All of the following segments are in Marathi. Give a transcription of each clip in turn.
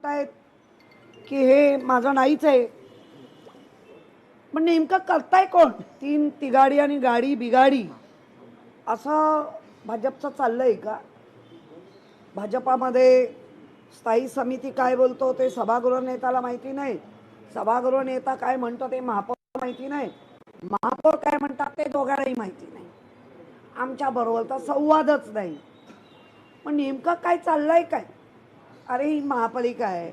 म्हणतायत की हे माझं नाहीच आहे, पण नेमकं करताय कोण? तीन तिगाडी आणि गाडी बिगाडी असं भाजपचं चाललंय का? भाजपामध्ये स्थायी समिती काय बोलतो ते सभागृह नेत्याला माहिती नाही, सभागृह नेता काय म्हणतो ते महापौर माहिती नाही, महापौर काय म्हणतात ते दोघांनाही माहिती नाही. आमच्या बरोबर तर संवादच नाही. पण नेमकं काय चाललंय काय? अरे ही महापालिका आहे,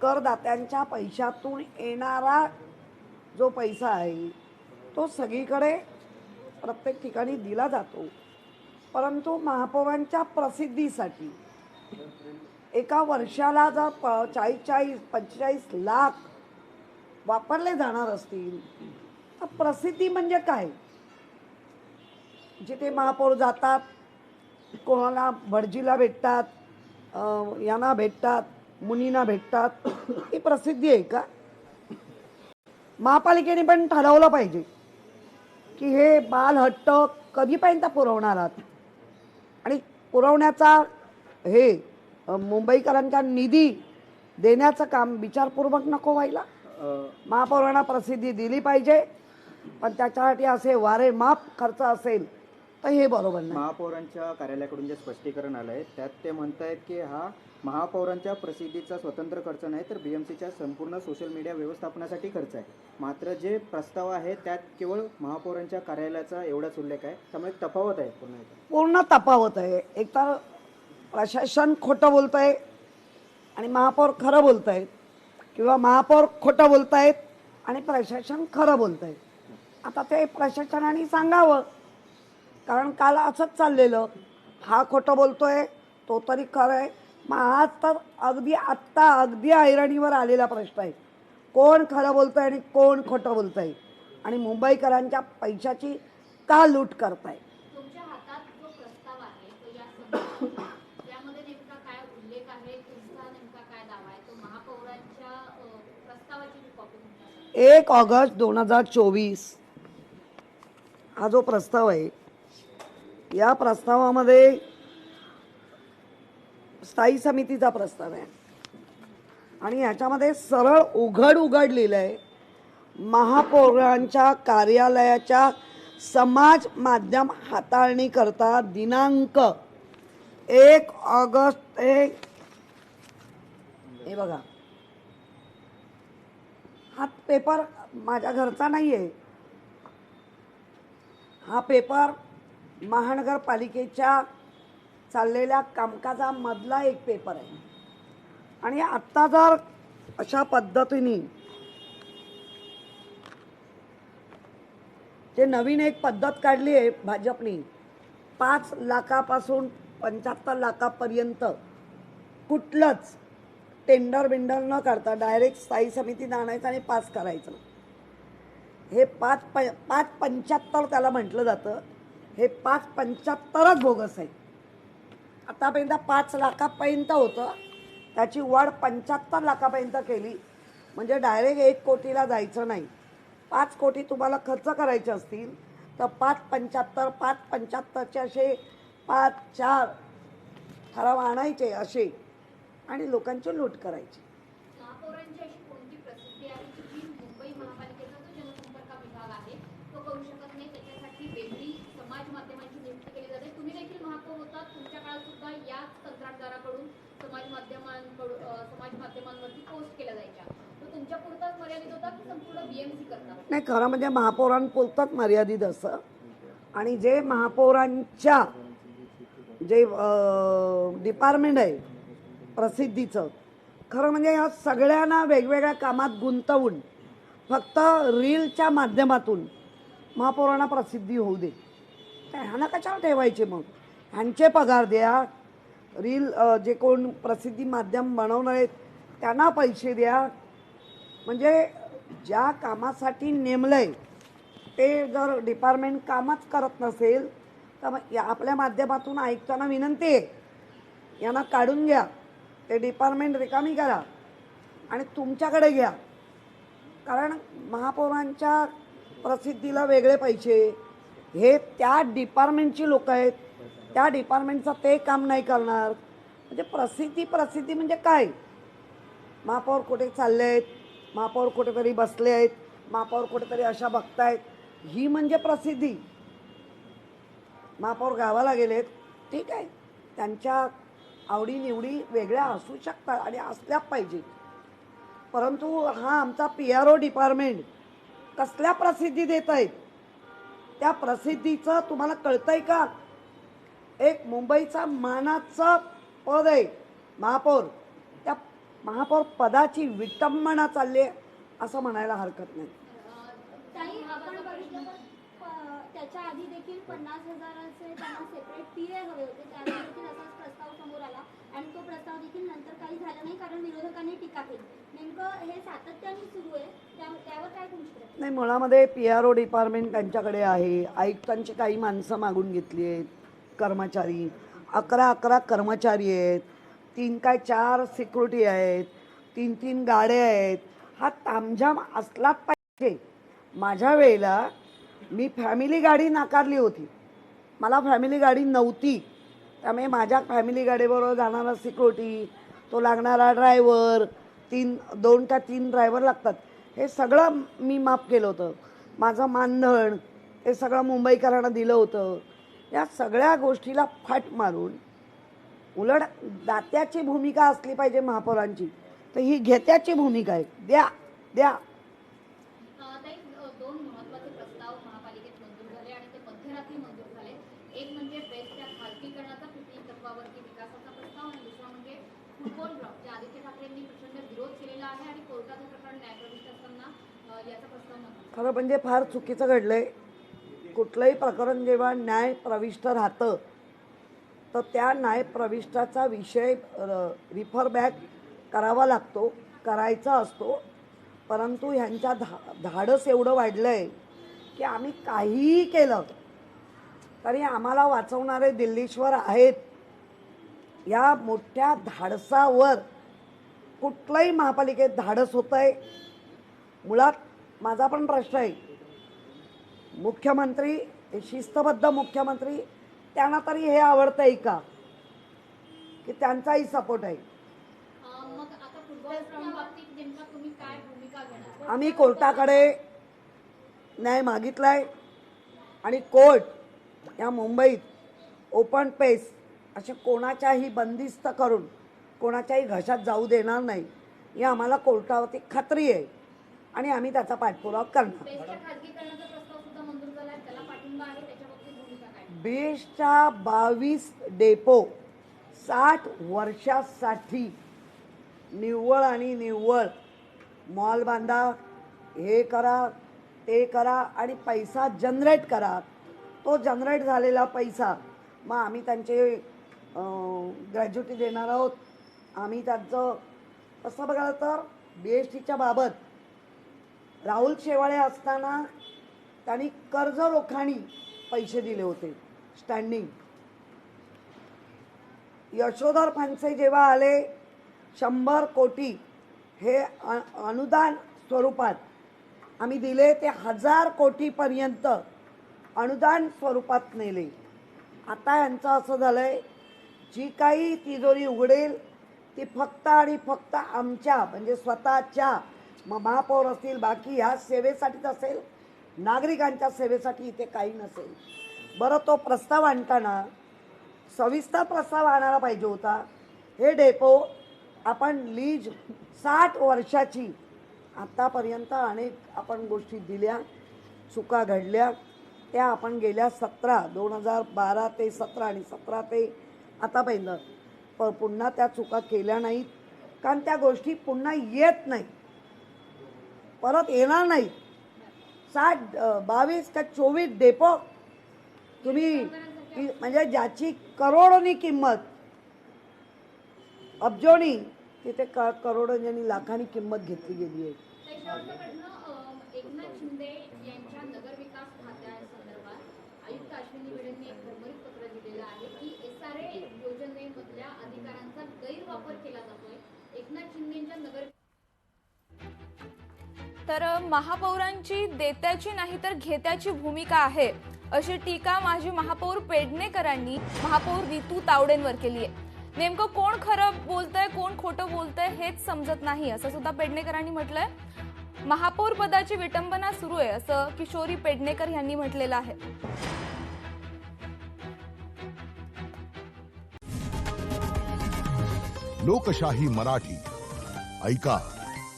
करदात्यांच्या पैशातून येणारा जो पैसा आहे तो सगळीकडे प्रत्येक ठिकाणी दिला जातो, परंतु महापौरांच्या प्रसिद्धीसाठी एका वर्षाला जर 45 लाख वापरले जाणार असतील तर प्रसिद्धी म्हणजे काय? जिथे महापौर जातात, कोणाला भटजीला भेटतात, यांना भेटतात, मुनींना भेटतात, ही प्रसिद्धी आहे का? महापालिकेने पण ठरवलं पाहिजे की हे बालहट्ट कधीपर्यंत पुरवणार आहात, आणि पुरवण्याचा हे मुंबईकरांचा निधी देण्याचं काम विचारपूर्वक नको व्हायला. महापौरांना प्रसिद्धी दिली पाहिजे, पण त्याच्यासाठी असे वारे माप खर्च असेल तर हे बरोबर नाही. महापौरांच्या कार्यालयाकडून जे स्पष्टीकरण आलं आहे त्यात ते म्हणतायत की हा महापौरांच्या प्रसिद्धीचा स्वतंत्र खर्च नाही, तर बीएमसीच्या संपूर्ण सोशल मीडिया व्यवस्थापनासाठी खर्च आहे. मात्र जे प्रस्ताव आहे त्यात केवळ महापौरांच्या कार्यालयाचा एवढाच उल्लेख आहे, त्यामुळे तफावत आहे. पूर्ण तफावत आहे. एकतर प्रशासन खोटं बोलत आहे आणि महापौर खरं बोलत आहेत, किंवा महापौर खोटं बोलत आहेत आणि प्रशासन खरं बोलत आहे. आता ते प्रशासनाने सांगावं, कारण काल असंच चाललेलं, हा खोटं बोलतोय तो तरी खरं आहे. मग आज तर अगदी ऐरणीवर आलेला प्रश्न आहे, कोण खरं बोलतंय आणि कोण खोटं बोलतंय, आणि मुंबईकरांच्या पैशाची का लूट करताय. तुमच्या हातात जो प्रस्ताव आहे तो या संदर्भात त्यामध्ये नेमका काय उल्लेख आहे, तुमचा नेमका काय दावा आहे? तो महापौरांच्या प्रस्तावाची कॉपी 1 ऑगस्ट 2024 हा जो प्रस्ताव आहे, या प्रस्तावामध्ये स्थायी समितीचा प्रस्ताव आहे आणि याच्यामध्ये सरळ उघड लिहिलं आहे, महापौरांच्या कार्यालयाच्या समाज माध्यम हाताळणी करता दिनांक 1 ऑगस्ट हे बघा, हा पेपर माझ्या घरचा नाही आहे, हा पेपर महानगरपालिकेच्या चाललेल्या कामकाजामधला एक पेपर आहे. आणि आत्ता जर अशा पद्धतीने जे नवीन एक पद्धत काढली आहे भाजपने, 5 लाखापासून 75 लाखापर्यंत कुठलंच टेंडर बिंडर न करता डायरेक्ट स्थायी समितीत आणायचं आणि पास करायचं, हे 5.75 त्याला म्हटलं जातं. हे 5.75च बोगस आहे. आतापर्यंत 5 लाखापर्यंत होतं, त्याची वाढ 75 लाखापर्यंत केली, म्हणजे डायरेक्ट 1 कोटीला जायचं नाही. 5 कोटी तुम्हाला खर्च करायचे असतील तर 5.75चे असे 5-4 ठराव आणायचे असे आणि लोकांची लूट करायची. महापौरांची अशी कोणती प्रसिद्धी आहे की जी मुंबई महापालिकेचा जो जनसंपर्क विभाग आहे तो करू शकत नाही, त्याच्यासाठी वेगळी समाज माध्यमांची नियुक्ती केली जाते? तुम्ही देखील महापौर होता, तुमच्या काळात सुद्धा याच कंत्राटदाराकडून समाज माध्यमांवरती पोस्ट केल्या जायच्या, तो तुमच्या पुरताच मर्यादित होता की संपूर्ण बीएमसी करता? नाही, खरं म्हणजे महापौरांपुरतंच मर्यादित असं, आणि जे महापौरांच्या जे डिपार्टमेंट आहे प्रसिद्धीचं, खरं म्हणजे या सगळ्यांना वेगवेगळ्या कामात गुंतवून फक्त रीलच्या माध्यमातून महापौरांना प्रसिद्धी होऊ दे, ह्यांना कशाला ठेवायचे? मग ह्यांचे पगार द्या, रील जे कोण प्रसिद्धी माध्यम बनवणार आहेत त्यांना पैसे द्या. म्हणजे ज्या कामासाठी नेमलंय ते जर डिपार्टमेंट कामच करत नसेल तर मग आपल्या माध्यमातून आयुक्तांना विनंती आहे, यांना काढून घ्या, ते डिपार्टमेंट रिकामी करा आणि तुमच्याकडे घ्या. कारण महापौरांच्या प्रसिद्धीला वेगळे पैसे, हे त्या डिपार्टमेंटची लोक आहेत, त्या डिपार्टमेंटचं ते काम नाही करणार. म्हणजे प्रसिद्धी म्हणजे काय? महापौर कुठे चालले आहेत, महापौर कुठेतरी बसले आहेत, महापौर कुठेतरी अशा बघतायत, ही म्हणजे प्रसिद्धी. महापौर गावाला गेलेत, ठीक आहे, त्यांच्या आवडीनिवडी वेगळ्या असू शकतात आणि असल्या पाहिजे. परंतु हा आमचा PRO डिपार्टमेंट कसल्या प्रसिद्धी देत आहेत, त्या प्रसिद्धीचं तुम्हाला कळतंय का? एक मुंबईचा मानाचं पद आहे महापौर, त्या महापौर पदाची विटंबना चालली आहे असं म्हणायला हरकत नाही. ताई, आपण बघितलं तर त्याच्या आधी देखील 50,000चे त्यांना सेपरेट PA हवे होते. त्यावेळी देखील असाच प्रस्ताव समोर आला आणि तो प्रस्ताव देखील नंतर काही झाला नाही, कारण विरोधकांनी टीका केली. नेमकं हे सातत्याने सुरू आहे, त्यावर काय तुमची प्रतिक्रिया? नाही, मुळामध्ये PRO डिपार्टमेंट त्यांच्याकडे आहे. आयुक्तांची काही माणसं मागून घेतली आहेत, कर्मचारी 11 कर्मचारी आहेत, 4 सिक्युरिटी आहेत, 3 गाड्या आहेत. हा तामझाम असलाच पाहिजे. माझ्या वेळेला मी फॅमिली गाडी नाकारली होती, मला फॅमिली गाडी नव्हती. त्यामुळे माझ्या फॅमिली गाडीबरोबर जाणारा सिक्युरिटी, तो लागणारा ड्रायव्हर, 2 का 3 ड्रायव्हर लागतात, हे सगळं मी माफ केलं होतं. माझं मानधन हे सगळं मुंबईकरांना दिलं होतं. या सगळ्या गोष्टीला फाट मारून उलट दात्याची भूमिका असली पाहिजे महापौरांची, तर ही घेत्याची भूमिका आहे. द्या द्या. ताई, 2 महत्त्वाचे प्रस्ताव महापालिकेत मंजूर झाले आणि ते मध्यरात्री मंजूर झाले. एक म्हणजे बेस्टच्या खाजगीकरणाचा पीपीपी तत्वावरती विकासाचा प्रस्ताव आणि दुसरा म्हणजे फुटबॉल ग्राउंड, जे आदित्य ठाकरेंनी प्रचंड विरोध केलेला आहे आणि कोर्टाचं प्रकरण न्यायप्रविष्ट असताना याचा प्रस्ताव मंजूर. खरं म्हणजे फार चुकीचं घडलंय. कुठलंही प्रकरण जेव्हा न्याय प्रविष्ट राहतं तर त्या न्याय प्रविष्टाचा विषय रिफर बॅक करावा लागतो, करायचा असतो. परंतु ह्यांच्या धाडस एवढं वाढलं आहे की आम्ही काहीही केलं तरी आम्हाला वाचवणारे दिल्लीश्वर आहेत. या मोठ्या धाडसावर कुठलंही महापालिकेत धाडस होतं आहे. मुळात माझा पण प्रश्न आहे, मुख्यमंत्री, शिस्तबद्ध मुख्यमंत्री, त्यांना तरी हे आवडतंय का की त्यांचाही सपोर्ट आहे? मग आता फुटबॉल ग्राउंड बाबतीत नेमका तुम्ही काय भूमिका घेणार? आम्ही कोर्टाकडे न्याय मागितलाय आणि कोर्ट या मुंबईत ओपन पेस असे कोणाच्याही बंदिस्त करून कोणाच्याही घशात जाऊ देणार नाही, ही आम्हाला कोर्टावरती खात्री आहे आणि आम्ही त्याचा पाठपुरावा करणार. बेस्टच्या खाजगीकरणाचा प्रस्ताव सुद्धा मंजूर झाला आहे, त्याला पाठिंबा आहे, त्याच्या बाबतीत भूमिका काय? बेस्टच्या 22 डेपो 60 वर्षासाठी निव्वळ आणि निव्वळ मॉल बांधा, हे करा ते करा आणि पैसा जनरेट करा. तो जनरेट झालेला पैसा मग आम्ही त्यांचे ग्रॅज्युटी देणार आहोत. आम्ही त्यांचं असं बघायला तर BSTच्या बाबत राहुल शेवाळे असताना त्यांनी कर्ज रोखाणी पैसे दिले होते स्टँडिंग. यशोधर फणसे जेव्हा आले 100 कोटी हे अनुदान स्वरूपात आम्ही दिले, ते 1000 कोटीपर्यंत अनुदान स्वरूपात नेले. आता यांचं असं झालंय, जी काही तिजोरी उघडेल ती फक्त आणि फक्त आमच्या म्हणजे स्वतःच्या महापौर असतील बाकी ह्या सेवेसाठीच असेल, नागरिकांच्या सेवेसाठी इथे काही नसेल. बरं, तो प्रस्ताव आणताना सविस्तर प्रस्ताव आणायला पाहिजे होता. हे डेपो आपण लीज 60 वर्षाची, आतापर्यंत अनेक आपण गोष्टी दिल्या, चुका घडल्या, त्या आपण गेल्या 2012 ते 17 आणि 17 ते आतापर्यंत पुन्हा त्या चुका केल्या नाहीत, कारण त्या गोष्टी पुन्हा येत नाही, परत येणार नाही. 22 का 24 डेपो तुम्ही म्हणजे ज्याची करोडोनी किंमत, अब्जोनी, तिथे करोडोनी लाखांनी किंमत घेतली गेली आहे. एकनाथ शिंदे यांच्या नगरविकास खात्यासंदर्भात आयुक्त अश्विनी भिडेंनी एक भरभरीत पत्र दिलेलं आहे की SRA योजनेमधल्या अधिकारांचा गैरवापर केला जातोय. एकनाथ शिंदेच्या नगर तर महापौरांची देत्याची नाही तर घेत्याची भूमिका आहे अशी टीका माजी महापौर पेडणेकरांनी महापौर रितू तावडेंवर केली आहे. नेमकं कोण खरं बोलतंय कोण खोटं बोलतंय हेच समजत नाही असं सुद्धा पेडणेकरांनी म्हटलंय. महापौर पदाची विटंबना सुरू आहे असं किशोरी पेडणेकर यांनी म्हटलेलं आहे. लोकशाही मराठी ऐका,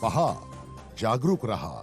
पहा, जागरूक रहा.